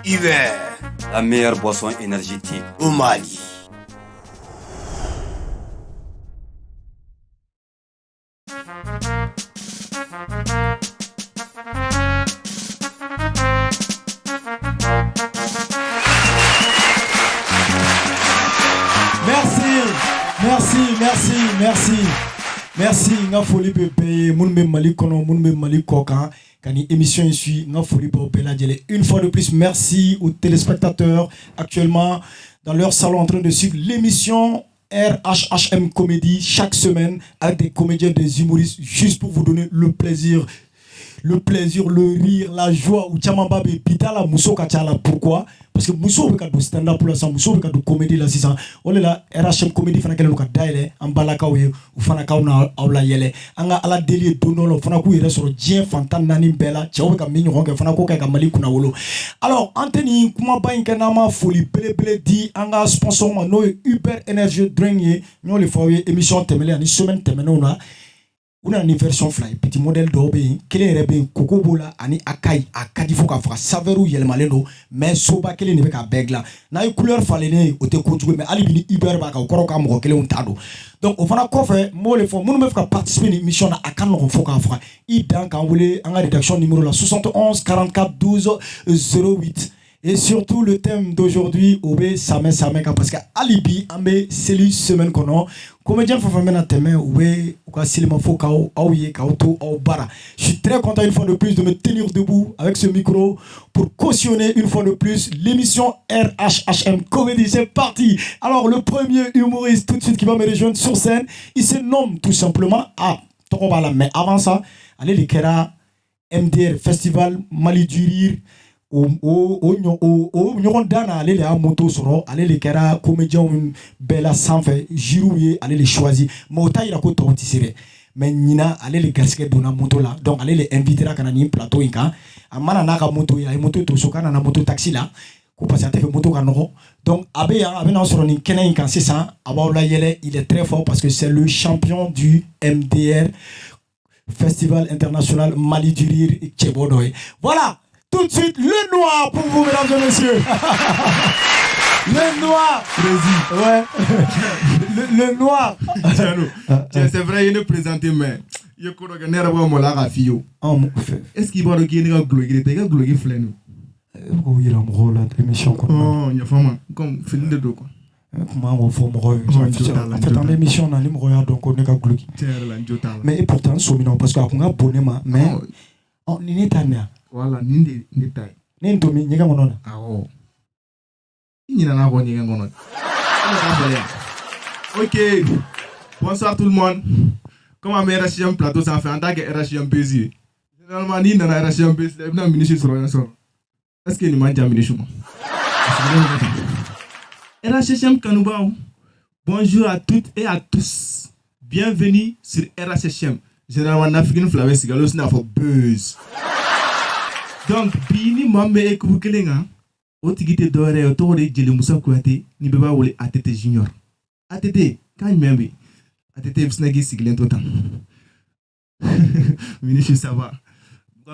Uber, la meilleure boisson énergétique au Mali. Merci, nga foli bébé, moun be Mali kono, moun be Mali kokan. Kani émission ici, nga foli bébé. Une fois de plus, merci aux téléspectateurs actuellement dans leur salon en train de suivre l'émission RHHM Comédie chaque semaine avec des comédiens, des humoristes, juste pour vous donner le plaisir, le rire, la joie. Ou tchamamba be pitala muso kachala. Pourquoi? Parce que muso be kadu stand-up pour la sang, muso be kadu comédie la sisan. Ole la RHM Comédie fana kele luka daile, ambala kawe, ou fana kauna aula yele. Anga ala deli donolo, fana ku ire soro dien fantan nani bela, tchawe ka minyo honke, fana ko ka mali kuna wolo. Alors, Anthony, kuma ba inkenama foli bele di, anga sponsor ma no Uber Energy Drink ye, nyo le fawe émission temele, ani semaine temene ona. Una ni version fly petit modèle d'obé kele rebe koko bola ani akai akadi foka fra saveru yelmalendo mais soba kele ne be ka begla na y couleur falene o te kojugo mais ali bini Uber ba ka koro ka mo kele on tado donc o fana ko fe mo le fo mo me fa participer ni mission na akan no foka fra i dan kan wole en rédaction numéro la 71 44 12 08. Et surtout le thème d'aujourd'hui, Obe Samé parce que Alibi Ambe Célu semaine kono comédien Fafamena Teme Obe ou Silima Fokao Aouye Kaoto Aobara. Je suis très content une fois de plus de me tenir debout avec ce micro pour cautionner une fois de plus l'émission RHHM Comédie. C'est parti. Alors le premier humoriste tout de suite qui va me rejoindre sur scène, il se nomme tout simplement Tokobala. Mais avant ça, allez les Kera MDR Festival Mali du Rire. Ɲɔgɔn dan na ale le y'a moto sɔrɔ ale le kɛra comédien bɛɛ la sanfɛ jiriw ye ale le choisi mais o t'a yira ko tɔw tɛ se dɛ mais ɲina ale le garisɛgɛ donna moto la donc ale le invitera ka na nin plateau in kan a mana n'a ka moto ye a ye moto to so k'a nana moto taxi la ko parce que a tɛ fɛ moto ka nɔgɔ donc a bɛ yan a bɛ na sɔrɔ nin kɛnɛ in kan sisan a b'aw layɛlɛ il est très fort parce que c'est le champion du MDR Festival International Mali du Rire cɛbɔ dɔ ye voilà. Tout de suite, le noir pour vous, mesdames et messieurs. Le noir. Ouais. Le noir. Tiens, c'est vrai, il ne présente mais il connaît que n'era pas moi la fille. Est-ce qu'il va le gagner à gloire? Il a gloire flène. Oh, il a un rôle d'émission quoi. Oh, il y a femme comme film de dos quoi. Comment on forme en fait dans l'émission on a les regarde donc on est qu'à gloire. Mais pourtant sominant parce qu'on a bonné mais on n'est pas né. Voilà, nindi tai. Nintomi nyega ngono. Ah oh. Nyina na ko nyega ngono. OK. Bonsoir tout le monde. Comment mes RHM plateau ça fait en tant que RHM busy. Généralement ni na RHM busy, na ministre sur rien sur. Est-ce que ni manja ministre moi? RHM Kanubao. Bonjour à toutes et à tous. Bienvenue sur RHM. Généralement African Flavor Sigalo c'est na for buzz. Donc, bini mambe ekukelenga, otigite dore otore jele musa kuate ni beba wole ATT junior. ATT kan membe. ATT bisnagi siglen totan. Minichi ça va.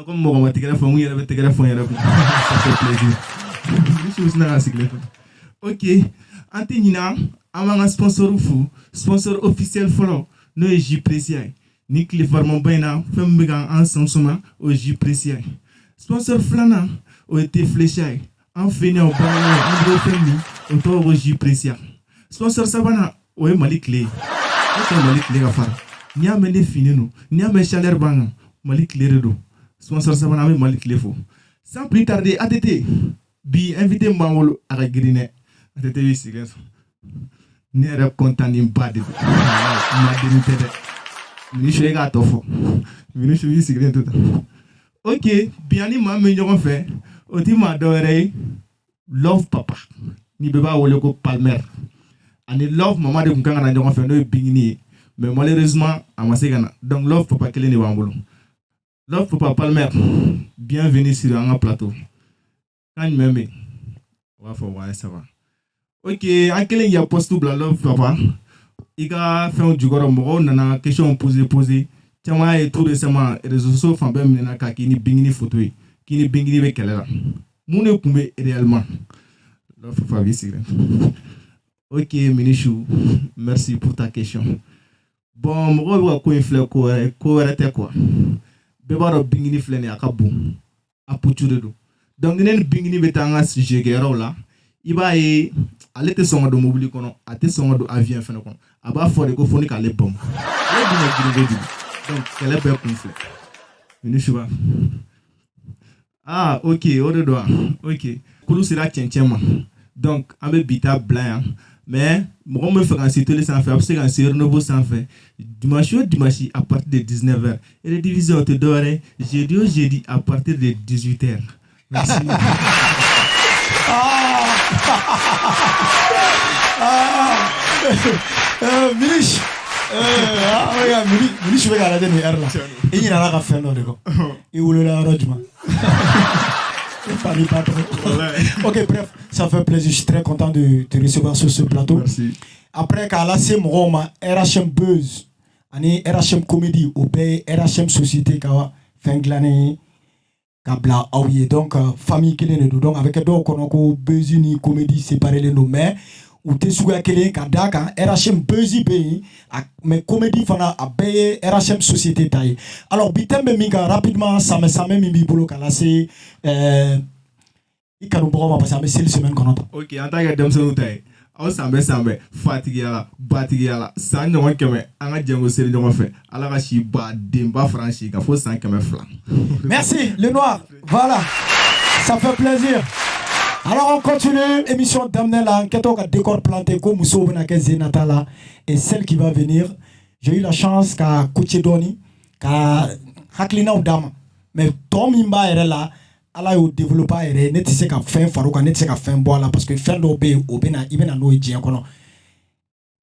Comme mo ma tigara fo yera be tigara fo yera. Ça fait plaisir. Minichi bisnaga siglen totan. OK. Antinina amanga sponsor officiel folo no J Précieux. Ni clé formant baina fembigan ensemble au J Précieux. Sponsor flana au été fléché en finant au bas famille autour au J Précieux. Sponsor savana au Malik Lé. Malik Lé afar. Ni a mené fini nous, ni a mené chaleur bang Malik Lé redo. Sponsor savana avec Malik Lé fo. Sans plus tarder ATT bi invité Mawolo à Grine. ATT oui silence. Ne yɛrɛ kɔntaninba de don ma deni tɛ dɛ Minichu e k'a tɔ fɔ Minichu y'i sigilen to tan ok bi ani maa min ɲɔgɔn fɛ o ti maa dɔ wɛrɛ ye Love Papa ni bɛɛ b'a wele ko Palmer ani Love Mama de kun kan ka na ɲɔgɔn fɛ n'o ye Bingini ye mais malheureusement a ma se ka na donc Love Papa kelen de b'an bolo Love Papa Palmer bienvenue sur un plateau kan jumɛn bɛ yen o b'a fɔ ouais ça va ok an kelen k'i ka poste bila Love Papa i ka fɛnw jukɔrɔ mɔgɔw nana question poser caman ye tout récemment réseaux sociaux fan bɛɛ minɛna k'a k'i ni Bingini photo ye k'i ni Bingini bɛ kɛlɛ la mun de tun bɛ réellement Love Papa b'i sigi ok Minichu merci pour ta question bon mɔgɔw bɛ ka ko in filɛ ko wɛrɛ tɛ quoi bɛɛ b'a dɔn Bingini filɛ nin ye a ka bon a pucu de don donc ni ne ni Bingini bɛ taa an ka sujet kɛyɔrɔw la i b'a ye ale tɛ sɔn ka don mobili kɔnɔ a tɛ sɔn ka don avion fɛnɛ kɔnɔ a b'a fɔ de ko fo ni k'ale bamu ale dun ka girin kojugu donc kɛlɛ bɛɛ kun filɛ Minichu ba ah ok o de don wa ok kulu sera cɛncɛn ma donc an bɛ bi ta bila yan mais mɔgɔ min fɛ k'an se télé sanfɛ a bɛ se k'an se Renouveau sanfɛ dimanche o dimanche à partir de 19h et les divisions o tɛ dɔwɛrɛ jeudi o jeudi à partir de 18h merci. Minichu Minichu bɛ ka lajɛ nin heure la i ɲinɛna ka fɛn dɔ de kɔ i wolola yɔrɔ jumɛn pas trop. Ok, bref, ça fait plaisir. Je suis très content de te recevoir sur ce plateau. Merci. Après, quand c'est mon RHM Buzz, ani RHM Comedy, au pays RHM Société, kawa fenglané, kabla aouye. Donc, famille qui est donc avec d'autres qu'on a Buzz ni Comedy séparé les noms, mais ou te souga kele kadaka RHM Buzzy Bay mais comédie fana a baye RHM Société taille. Alors bitembe minga rapidement ça me mimbi bolo kala c'est i kanu bɔgɔ parce que an bɛ seli semaine kɔnɔ tan. Ok an t'a kɛ denmisɛnninw ta ye aw san bɛɛ fatigiya la batigiya la san ɲɔgɔn 100 an ka jɛngo seli ɲɔgɔn fɛ ala ka si badenba fara an si kan fo san 200. Merci le noir, voilà ça fait plaisir. Alors on continue, émission d'amener la enquête au décor planté comme Mousso Benake Zenatala et celle qui va venir. J'ai eu la chance qu'à Kouchedoni, qu'à Haklina ou Dama. Mais Tom Imba est là, ala yo développer est ne tise ka fin faruka ne tise ka fin boire là parce que fin d'obé obena ibena no ejien kono.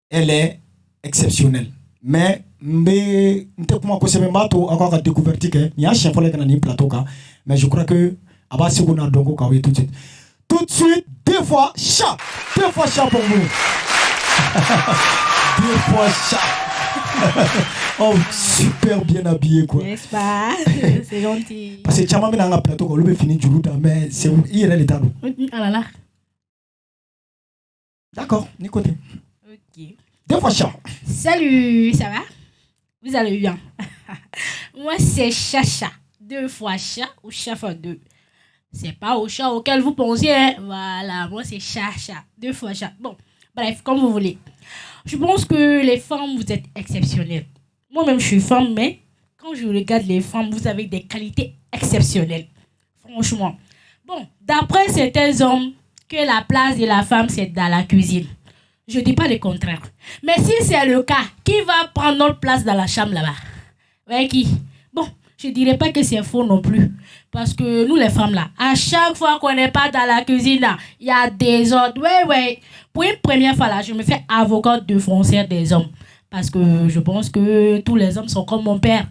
Elle est exceptionnelle. Mais mbe nte kuma ko sebe mbato akwa ka découverte ke ni a chien fole kana ni plateau ka mais je crois que aba segona dongo ka oui tout de suite. Tout de suite, 2 fois chat pour vous. 2 fois chat. Oh, super bien habillé quoi. N'est-ce pas? C'est gentil. Parce que Tchama m'a un plateau, on le fini du route, mais c'est il est l'état. Ah là là. D'accord, ni côté. Ok. 2 fois chat. Salut, ça va? Vous allez bien? Moi, c'est Chacha. 2 fois chat ou chat fois 2. C'est pas au chat auquel vous pensiez. Hein? Voilà, moi c'est Chacha. 2 fois chat. Bon, bref, comme vous voulez. Je pense que les femmes, vous êtes exceptionnelles. Moi-même, je suis femme, mais quand je regarde les femmes, vous avez des qualités exceptionnelles. Franchement. Bon, d'après certains hommes, que la place de la femme, c'est dans la cuisine. Je dis pas le contraire. Mais si c'est le cas, qui va prendre notre place dans la chambre là-bas? Ouais, qui? Bon, je dirais pas que c'est faux non plus. Parce que nous, les femmes là, à chaque fois qu'on n'est pas dans la cuisine là, il y a des ordres. Ouais. Pour une première fois là, je me fais avocate de foncière des hommes. Parce que je pense que tous les hommes sont comme mon père.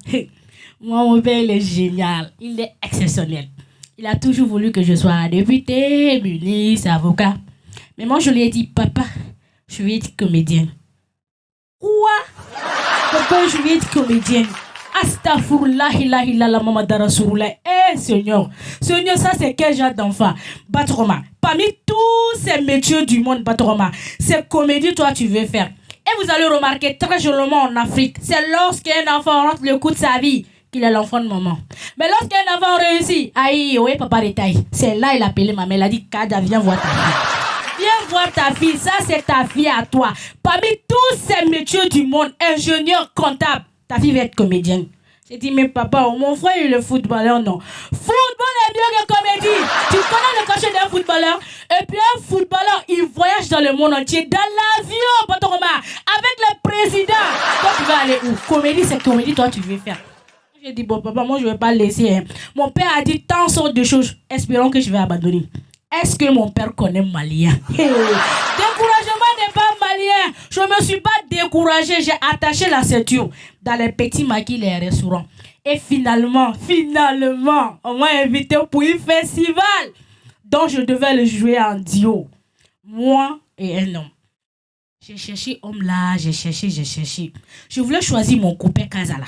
Moi, mon père, il est génial. Il est exceptionnel. Il a toujours voulu que je sois député, ministre, avocat. Mais moi, je lui ai dit, papa, je lui ai dit comédienne. Quoi? Papa, je lui ai dit comédienne. Astaghfirullah, ilaha Muhammad Rasulullah. Seigneur, ça c'est quel genre d'enfant? Batroma. Parmi tous ces métiers du monde, Batroma, c'est comédie, toi tu veux faire. Et vous allez remarquer très joliment en Afrique, c'est lorsqu'un enfant rentre le coup de sa vie qu'il est l'enfant de maman. Mais lorsqu'un enfant réussit, aïe, ouais, papa détaille. C'est là il a appelé ma mère, il a dit, Kada, viens voir ta fille. Viens voir ta fille, ça c'est ta fille à toi. Parmi tous ces métiers du monde, ingénieur, comptable, ta fille va être comédienne. J'ai dit, mais papa, mon frère il est footballeur, non. Football est mieux que comédie. Tu connais le cachet d'un footballeur? Et puis un footballeur, il voyage dans le monde entier, dans l'avion, Batoroma, avec le président. Toi, tu vas aller où? Comédie, c'est comédie, toi, tu veux faire. J'ai dit, bon, papa, moi, je ne vais pas le laisser. Hein. Mon père a dit tant sortes de choses. Espérons que je vais abandonner. Est-ce que mon père connaît malien? Découragement n'est pas malien. Je ne me suis pas découragé. J'ai attaché la ceinture dans les petits maquis, les restaurants. Et finalement, on m'a invité pour un festival dont je devais le jouer en duo. Moi et un homme. J'ai cherché homme là, j'ai cherché. Je voulais choisir mon copain Kazala.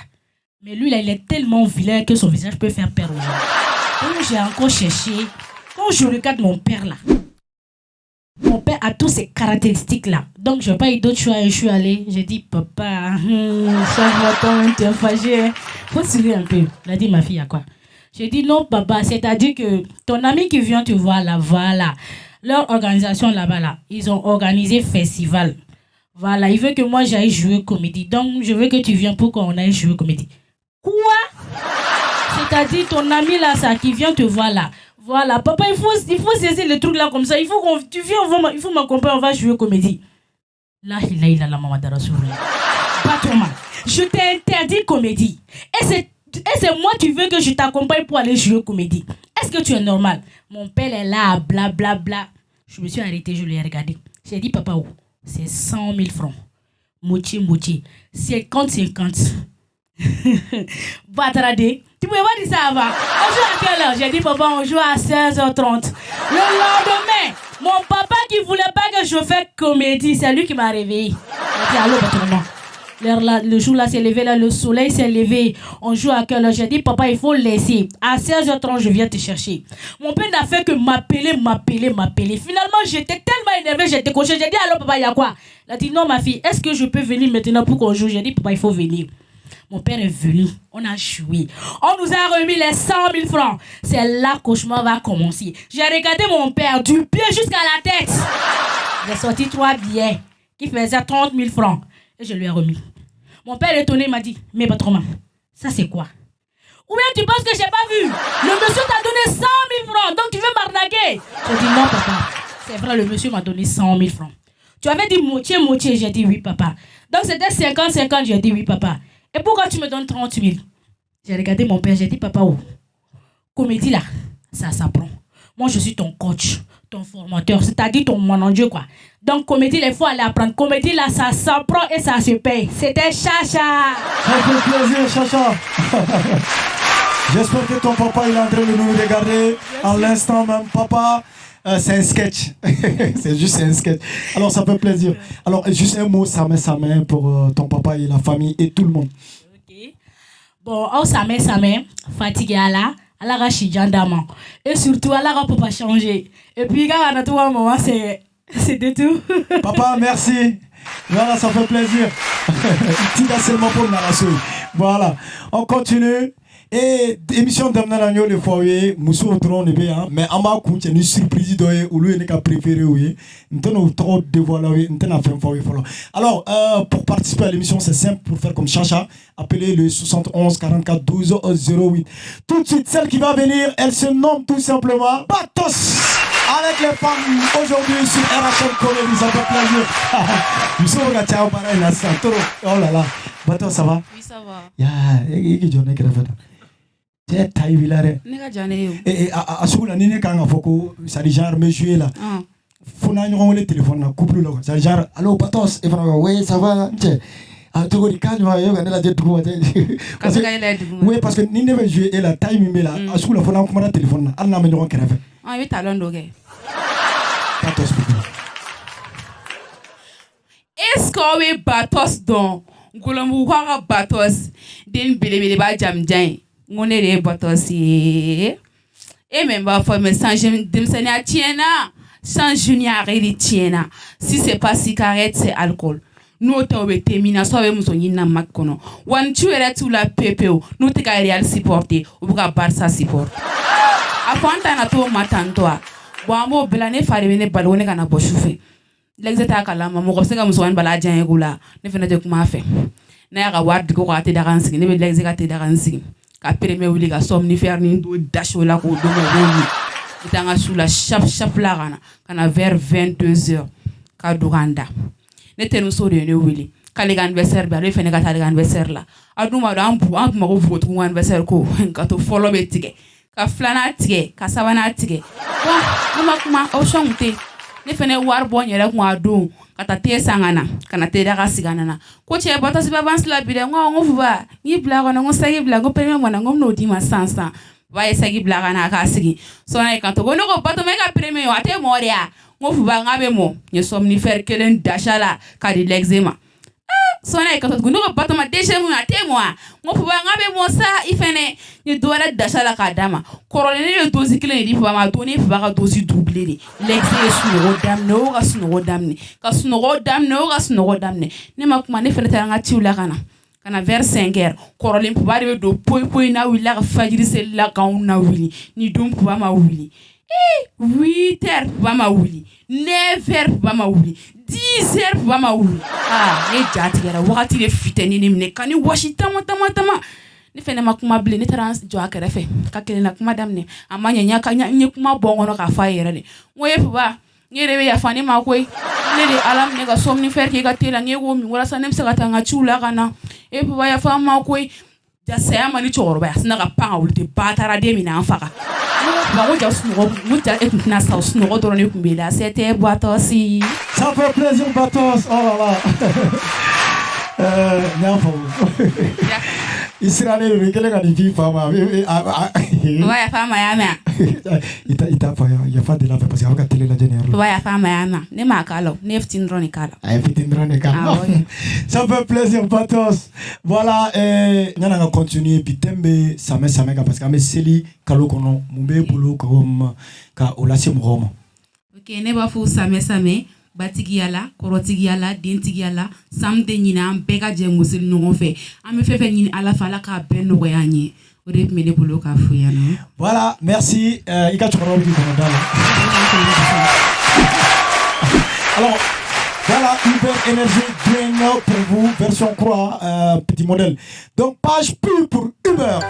Mais lui, là, il est tellement vilain que son visage peut faire peur aux gens. Donc j'ai encore cherché. Quand je regarde mon père là, mon père a tous ces caractéristiques là. Donc je n'ai pas eu d'autre choix et je suis allée. J'ai dit, papa, ça va quand tu es fâché. Faut sourire un peu. Il a dit, ma fille, à quoi? J'ai dit, non, papa, c'est-à-dire que ton ami qui vient te voir là, voilà. Leur organisation là-bas là, ils ont organisé festival. Voilà, il veut que moi j'aille jouer comédie. Donc je veux que tu viennes pour qu'on aille jouer comédie. Quoi? C'est-à-dire ton ami là, ça, qui vient te voir là. Voilà, papa, il faut saisir le truc là comme ça. Il faut qu'on, tu viens, il faut m'accompagner, on va jouer comédie. Là, il a la maman d'Arasoura. Pas trop mal. Je t'ai interdit comédie. Et c'est moi qui veux que je t'accompagne pour aller jouer comédie. Est-ce que tu es normal? Mon père est là, blablabla. Bla, bla. Je me suis arrêtée, je l'ai regardé. J'ai dit, papa, oh, c'est 100 000 francs. Moitié. 50-50. Batradé. Tu pouvais pas dire ça avant. On joue à quelle heure? J'ai dit, papa, on joue à 16h30. Le lendemain, mon papa qui voulait pas que je fasse comédie, c'est lui qui m'a réveillé. Il a dit, allô, patron. Le jour là s'est levé, là, le soleil s'est levé. On joue à quelle heure? J'ai dit, papa, il faut laisser. À 16h30, je viens te chercher. Mon père n'a fait que m'appeler. Finalement, j'étais tellement énervée, j'étais couchée. J'ai dit, allô, papa, il y a quoi? Il a dit, non, ma fille, est-ce que je peux venir maintenant pour qu'on joue? J'ai dit, papa, il faut venir. Mon père est venu, on a joué. On nous a remis les 100 000 francs. C'est là que le cauchemar va commencer. J'ai regardé mon père du pied jusqu'à la tête. J'ai sorti 3 billets qui faisaient 30 000 francs. Et je lui ai remis. Mon père étonné m'a dit, mais patron, ça c'est quoi? Ou bien tu penses que j'ai pas vu? Le monsieur t'a donné 100 000 francs, donc tu veux m'arnaquer? J'ai dit non papa. C'est vrai, le monsieur m'a donné 100 000 francs. Tu avais dit moitié. J'ai dit oui papa. Donc c'était 50-50, j'ai dit oui papa. Et pourquoi tu me donnes 30 000? J'ai regardé mon père, j'ai dit, papa, oh, comédie là, ça s'apprend. Moi, je suis ton coach, ton formateur, c'est-à-dire ton manager, quoi. Donc, comédie, il faut aller apprendre. Comédie là, ça s'apprend et ça se paye. C'était Chacha. Ça fait plaisir, Chacha. J'espère que ton papa, il est en train de nous regarder en l'instant même. Papa, c'est un sketch. C'est juste un sketch. Alors, ça fait plaisir. Alors, juste un mot, sa main pour ton papa et la famille et tout le monde. Ok. Bon, sa main, fatigué à la rachidjandama. Et surtout, à la papa changer. Et puis, quand on a tout un moment, c'était tout. Papa, merci. Voilà, ça fait plaisir. Il seulement pour Narasoui. Voilà. On continue. Et émission d'Amnanagno le foyer, Moussou Tron est bien, mais en bas, il y a une surprise d'oeil où lui est préféré. Nous avons trop dévoilé, nous avons fait un foyer. Alors, pour participer à l'émission, c'est simple pour faire comme Chacha. Appelez le 71 44 12 08. Tout de suite, celle qui va venir, elle se nomme tout simplement Batos. Avec les femmes aujourd'hui sur RHM Comédie, ça fait plaisir. Nous sommes à Tchao Pareil, là, oh là là. Batos, ça va? Oui, ça va. Il y a une journée. C'est taille vilare. Et à ce moment-là, ni quand on foko, ça dit genre me jouer là. Faut n'a pas le téléphone là, couple là. Ça dit genre allô Batos, et voilà, oui ça va, tiens. Ah tu vois quand tu vas y aller là j'ai trouvé. Oui parce que ni ne veut jouer et la taille me là. À ce moment-là, faut n'a pas le téléphone là. Alna me n'aura qu'à faire. Ah oui talon doge. Batos. Est-ce qu'on veut Batos donc? Ngolombu kwa Batos, den belebele ba jam jam. On est les Batos et même parfois mais sans demsenia tiena, sans junior et tiena. Si c'est pas cigarette c'est alcool. Nous t'avons terminé soit avec nous na makono. Wan tu es tout la pepeo, nous te real supporter ou ka Barça support. Afanta na to matantoa. Boamo belane fare bene balone kana bochufe. L'exeta kala mamo ko senga muso wan bala jan egula ne fena de kuma fe. n'a y'a ka wari di ko ka tɛ daga n sigi ne bɛ lɛgise ka tɛ daga n sigi ka pereme wuli ka somnifère ni do dashi o la k'o don o b'o min i t'an ka su la chap la ka na vers 22h ka don ka n da ne terimuso de ye ne wele k'ale ka anniversaire bɛ ale fɛnɛ ka taa ale ka anniversaire la a dun b'a dɔn an tun ma ko npogotigiw ka anniversaire ko gâteau fɔlɔ bɛ tigɛ ka filanan tigɛ ka sabanan tigɛ bon ne ma kuma option tun tɛ yen ne fɛnɛ wari bɔ n yɛrɛ kun a don ka taa te san ka na ka na te daga sigi a nana ko cɛ batɔsi bɛ avance la bi dɛ n ko fuba n'i bila kɔnɔ n ko sagi bila n ko perime mɔna n ko n'o d'i ma sisan ba ye sagi bila ka na k'a sigi sɔnna ye kan to ko ne ko batɔma e ka perime o a tɛ mɔ de ya n ko fuba n k'a bɛ mɔ n ye somnifère kelen dasha la k'a di l'exé ma sɔnna ye kan to ko ne ko batɔma déchet mun a tɛ mɔ wa n ko fuba n k'a bɛ mɔ sa i fɛnɛ n ye dɔ wɛrɛ dasha la k'a d'a ma kɔrɔlen ne ye dosi kelen de di fuba ma a don ne fuba ka dosi doublé de l'exé ye sunɔgɔ daminɛ o ka sunɔgɔ daminɛ ka sunɔgɔ daminɛ o ka sunɔgɔ daminɛ ne ma kuma ne fɛnɛ taara n ka ciw la ka na vers 5h kɔrɔlen puba de bɛ don poyi n'a wulila ka fajiri seli la k'anw na wuli ni don puba ma wuli 8h puba ma wuli 9h puba ma wuli 10h puba ma wuli ne ja tigɛra wagati de fitɛni ne minɛ ka ni wɔsi tama ne fɛnɛ ma kuma bilen ne taara jɔ a kɛrɛfɛ ka kelenna kuma daminɛ a ma ɲɛ n ye kuma bɔ n kɔnɔ k'a fɔ a yɛrɛ de n ko ye puba n yɛrɛ bɛ yafa ne ma koyi ne de ala minɛ ka somnifère kɛ i ka te la n k'e k'o min walasa ne bɛ se ka taa n ka ciw la ka na e puba yafa n ma koyi ja saya ma ni cɛkɔrɔba ye a sina ka pan ka wuli ten ba taara den min na an faga n ko ja sunɔgɔ n ko ja e tun tɛna sa o sunɔgɔ dɔrɔn de tun b'e la c'était Batos. Ça fait plaisir Batos, oh là là. N y'a faamu. I sirannen don i kɛlen ka nin f'i fa ma. O b'a yafa n ma y'a mɛn. I t'a fa yafa de la fɛ parce que aw ka télé lajɛ nin yɔrɔ la. O b'a yafa n ma y'a mɛn ne m'a k'a la ne ye fitini dɔrɔn de k'a la. A ye fitini dɔrɔn de k'a la. Ça fait plaisir Batos. Voilà ɲana ka continuer bi thème bɛ samɛ kan parce que an bɛ seli kalo kɔnɔ mun b'e bolo ka o lase mɔgɔw ma. Ok ne b'a fɔ samɛ batigiya la kɔrɔtigiya la dentigiya la sam tɛ ɲinɛ an bɛɛ ka jɛ museli ɲɔgɔn fɛ an bɛ fɛn fɛn ɲini ala fɛ ala k'a bɛɛ nɔgɔya an ye o de tun bɛ ne bolo k'a fɔ yan nɔ. Voilà merci i ka cɛkɔrɔbaw k'i kɔnɔ da la. Alors voilà Uber Energy Drink pour vous version croix petit modèle donc page pub pour Uber.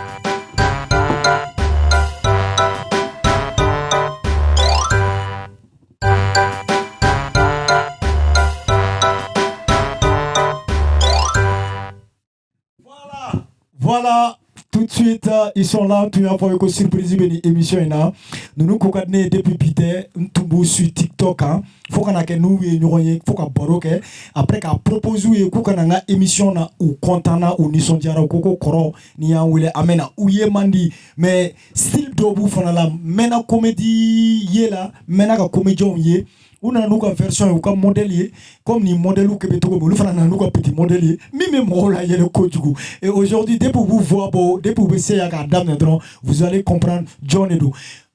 Voilà, tout de suite, ils sont là. Tu as vu que surprise une émission là. Nous nous coordonnons depuis Peter, nous sur TikTok. Faut qu'on ait nous faut qu'on boroke. Après qu'on propose qu'on ait une émission là ou content ou ni son diara ou koko koro ni an wele amena ou ye mandi mais style dobu fana la mena comédie yé là mena ka comédien yé. On a une version ou comme modèle comme ni modèle ou que nous faisons un petit modèle même moi là il y a le code et aujourd'hui dès pour vous voir dès pour vous essayer à dame vous allez comprendre John Edo.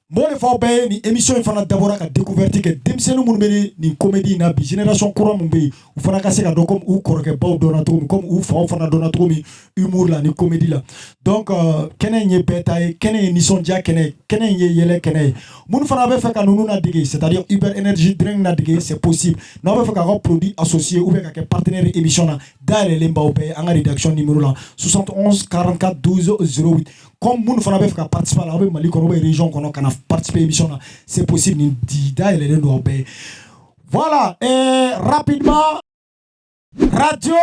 Bon le faut bien ni émission il faut d'abord à découverte que demsenu mun be ni comédie na bi génération courant mun be ou fana ka se ka comme ou koroke baw donato comme ou fana donato mi humour la ni comédie là donc kenen ye betaye kenen ni sondia kenen ye yele kenen mun fana be fa ka nunu na diguer c'est-à-dire Uber Energy Drink na diguer c'est possible na be fa ka produit associé ou bien ka partenaire émission na dans les mbaw be en rédaction numéro là 71 44 12 08 comme moun fana be fa ka participer la be mali ko be région kono kana participer à l'émission là c'est possible ni dida et les doit payer voilà et rapidement Radio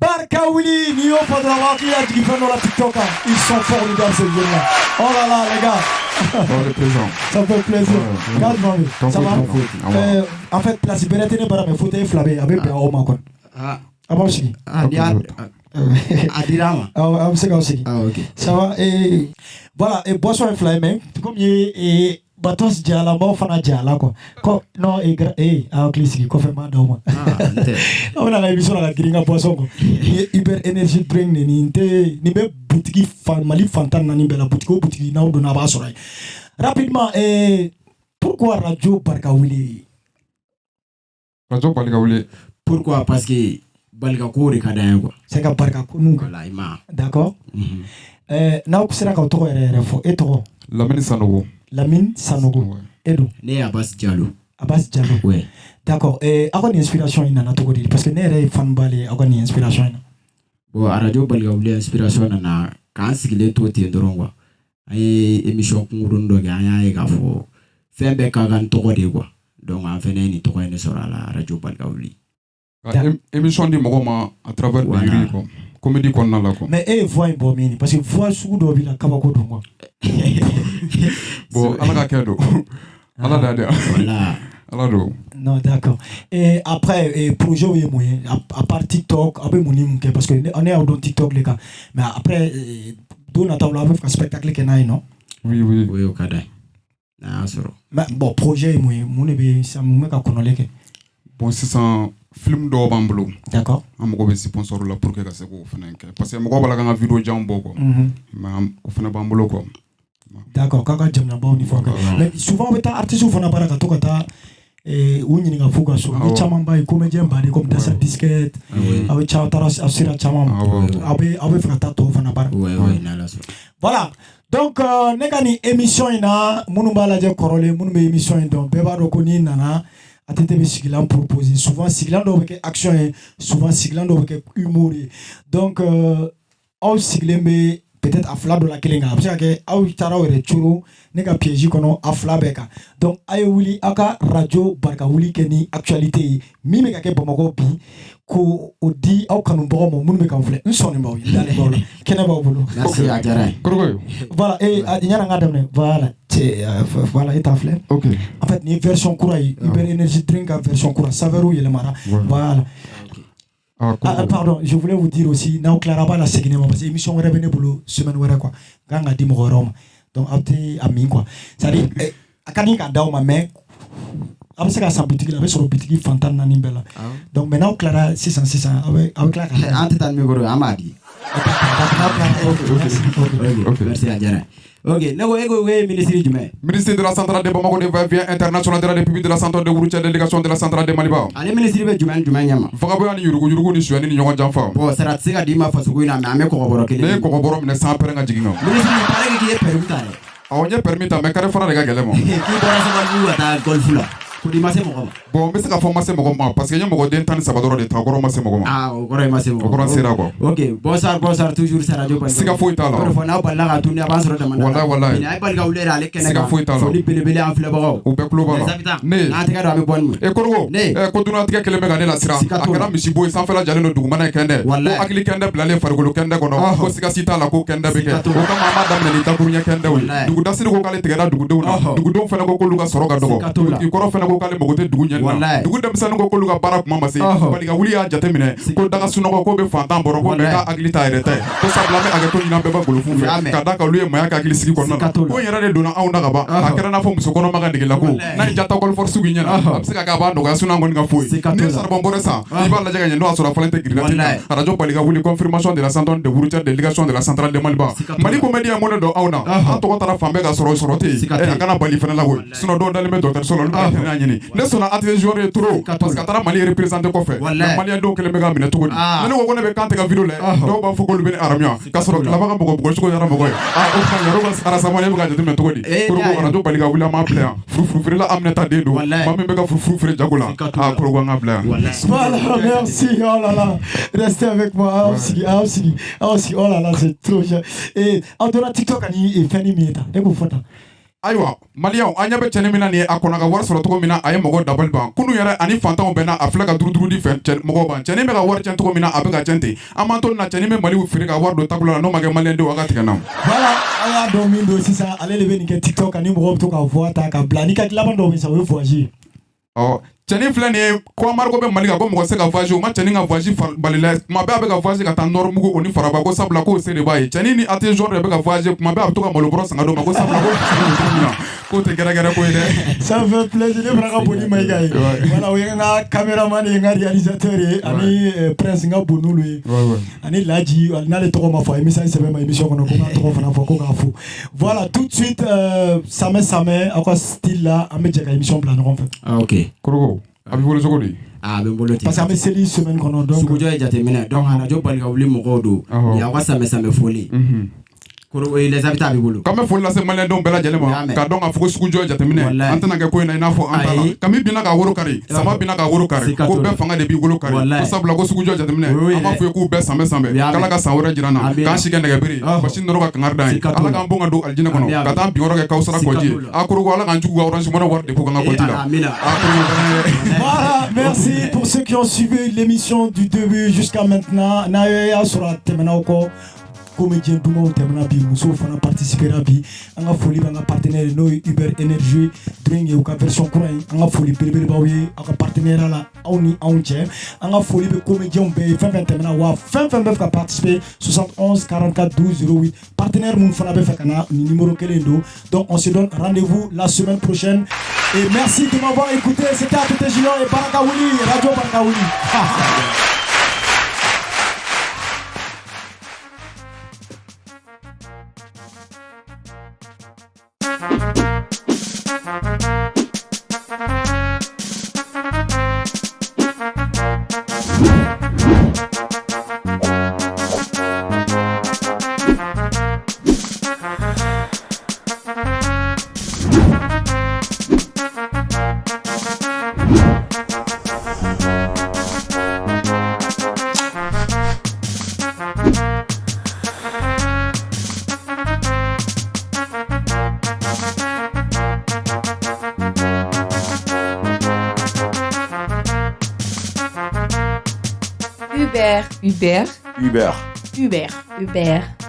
Barkaouli Nio Fadrawa qui a dit dans la TikTok ils sont formidables ces jeunes là oh là là les gars oh le présent ça fait plaisir regarde ça va en fait la cybernétique n'est pas mais faut être flabé avec bien au macon ah bon si Adirama. Ah aussi. Ah ok. Ça va et voilà et boisson et fly même comme et Batos Diala bon fana Diala quoi. Non et ah classique ko fait mal d'homme. On a la émission la gringa boisson quoi. Uber Energy Drink ni be boutique Mali Fantan na ni be la boutique na do na ba soray. Rapidement et pourquoi Radio Barkaouli? Radio Barkaouli. Pourquoi parce que Balgako de Kadayan quoi. C'est qu'à Bargako nous. D'accord. N'a pas sera qu'au tour et trop. Lamine Sanogo. Lamine Sanogo. Edo. Né Abbas Diallo. Abbas Diallo. Ouais. D'accord. Et avoir une inspiration in na togo parce que né fan balé avoir une inspiration. bon radio balga wuli inspiration na kan sigile to te doron quoi ay émission kunguron do ga ay ga fo fembe ka gan to de quoi donc en fait ni to ne sera la radio balga wuli émission di mogoma à travers le quoi comédie qu'on a là quoi mais voix bon mini parce que voix sous do bi la kabako do moi bon ala ka kedo ala da voilà alors non d'accord et après projet où est moyen à part TikTok après mon nom parce que on est dans TikTok les gars mais après on a table avec un spectacle qui est non oui au cadre na soro mais bon projet moyen mon be ça me ka connaître que bon c'est ça film do bamblo d'accord am ko be sponsor la pour que ça ko fenenke parce que mo ko bala nga vidéo jambo ko mais ko fena bamblo ko d'accord kaka jamna ba au niveau mais souvent on ta artiste ou fana baraka to kata unyini nga fuga so ni chama mbai comédien bali comme dasa disquette awe chautara asira chama awe frata to fana bar ouais na la so voilà donc nega ni émission ina munu bala je korole munu be émission donc beba do ko ni nana atete be sigilan proposer souvent sigilan do be action souvent sigilan do be humour donc au siglembe peut-être afla de la kelenga parce que aw tara were churu ne ka piège kono afla beka donc ay wuli aka radio barka wuli keni actualité mi me ka ke Bamako bi ko odi aw kanu bogo mo mun me kan fle nsoni baw dale baw kene baw bolo merci Adjara voilà et nyana nga dem ne voilà voilà et tafle OK en fait ni version kurai Uber Energy drink version kura saveru yele mara voilà. Pardon, je voulais vous dire aussi, nous Clara la seconde parce que l'émission est revenue pour la semaine quoi. Ganga dit mon rôle. Donc après ami quoi. Ça dit akani ka daw ma mais après ça ça boutique là sur boutique Fantan na nimbela. Donc maintenant Clara 600 avec Clara. Ante tan mi goro amadi. OK. Merci Adjara. OK, nous ministre de la centrale de Bamako de va-et-vient international de la République de la centrale de Wouroutia délégation de la centrale de Maliba. Allez ministre be juman nyama. Fagaboya ni yurugu ni suani ni nyonga jamfa. Bon, ça ratse di ma fasu ina me ko boro kele. Ne ko boro ne sans perenga jigino. Ministre ni pare ki e permita. Awonye permita me kare fana de ga gelemo. Ki bora sa ba bu ata golfula. Ko di mase mo ko. Bon, mais c'est ka former mo parce que nyamo go den tan sabadoro de ta goro mase mo. Ah, goro mase mo. Goro sera ko. OK, bonsoir toujours sa radio pas. Sika foi tala. Ko fona balla ga tuni avance ro de man. Wallahi. Ni ay bal ga ulera ale kene. Sika foi tala. So ni bele en fle bago. O be klo bala. Ne. Na te ga do am bon. E korgo. Ko duna tika keleme ga ne la sira. Akara misi boy sans fela jale no dugumana kende. Ko akili kende blale fargolo kende kono. Ko sika sita la ko kende beke. Ko ka mama damne ni taburunya kende wi. Dugu dasiri ko kale tigara dugu deuna. Dugu don fena ko ko luga soro ga dogo. Ki koro fena ko kale mogote dugu nyana. Dugu dem sanu ko luga bara kuma mase. Bali ga wuli ya jate mine. Ko daga suno ko be fantan boro ko be ka akili ta erete. Ko sabla me agato nyina be ba golo fu fe. Ka daga luye maya ka akili sigi kono. Ko yera de dona aw ndaga ba. Akera na fo muso kono maga ndigela ko. Na jata ko for sugi nyana. Absika ka ba ndo ga suna ngon ga fuy. Ne sar bombore sa. Iba la jaga nyando asura falente grilla. Radio Bali ga wuli confirmation de la centrale de Wouroutia délégation de la centrale de Maliba. Mali comédie mono do awna. An to ko tara fambe ga soro sorote. Akana Bali fena la wo. Suno do dalime docteur solo lu ka na nyini. Ne sona atelier joueur trop parce que tara Mali représenter ko fe. Mali do kele mega mine to godi. Ne ko ne be kante ga video le. Do ba fo ko lu ben aramia. Ka soro la ba ga mo ko ko yara mo ko. O kan yaro ba ara sama ne be ga jete me to godi. Ko ko Radio Bali ga wuli ma plan. Fru la amne ta de do. Ma me be ga fru jagula. Ko ko nga plan. Voilà, merci. Oh là là. Restez avec moi. Aussi, oh là là, c'est trop cher. Et en dehors TikTok ani feni mieta. E ko fota. Aywa Malian anya be chene mina ni akona ga war soro to mina ay mogo double ban kunu yara ani fantan bena afla ga duru di fen chen mogo ban chene me ga war chen to mina abe ga chente amanto na chene me Mali wu firi ga war do takula no mage Malien de wakati kana voilà aya do min do sisa ale le be ni ke TikTok ani mogo to ka voix ta ka blani ka la bando mi sa we voyager oh chene flani ko margo be Mali ga ko mogo se ga voyager ma chene ga voyager balila ma be ga voyager ka tan normu ko oni faraba ko sabla ko se de baye chene ni ate jour be ga voyager ma be to ka molo bro sanga do ma ko sabla ko te gara ko ide ça fait plaisir de braga boni mai gai voilà we nga cameraman e nga réalisateur e ani prince nga bonulu ani laji na le to ma fa émission c'est même émission ko nga to fa na fa ko ga fu voilà tout de suite Samé à quoi style là ame jeka émission plan en fait ah OK korogo abi bolo jogodi ah be bolo parce que ame seli semaine kono donc sugo joy jate mina donc ana jo bali ga wuli mo godo ya wa Samé foli les habitants b'i bolo. K'an bɛ foli lase maliyɛndenw bɛɛ lajɛlen ma k'a dɔn k'a fɔ ko sugujɔ jateminɛ an tɛna kɛ ko in na i n'a fɔ an ta la kami binna k'a woro kari sama binna k'a woro kari ko bɛɛ fanga de b'i wolo kari ko sabula ko sugujɔ jateminɛ an b'a fɔ ye k'u bɛɛ sanbɛ k'Ala ka san wɛrɛ jira an na k'an si kɛ nɛgɛbere basi nɔrɔ ka kangari d'an ye Ala k'an bon ka don alijinɛ kɔnɔ ka taa binyɔrɔ kɛ Kawusara kɔji a Korogo Ala k'an jugu ka Orange Money wari de ko kan ka kɔji la. Voilà, merci pour ceux qui ont suivi l'émission du début jusqu'à maintenant. Naya sera temenauko. Comédien Doumou Temna Bi Mousso Fana participera bi anga folie anga partenaire no Uber Energy drink ou version courant anga folie belebele bawi anga partenaire la auni aunche anga folie be comédien be fin Temna wa fin be ka participer 71 44 12 08 partenaire moun Fana be fakana numéro kelendo. Donc on se donne rendez-vous la semaine prochaine et merci de m'avoir écouté. C'était Apete Junior et Baraka Wuli Radio Baraka Wuli.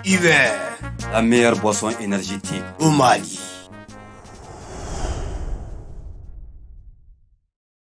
Uber, la meilleure boisson énergétique au Mali.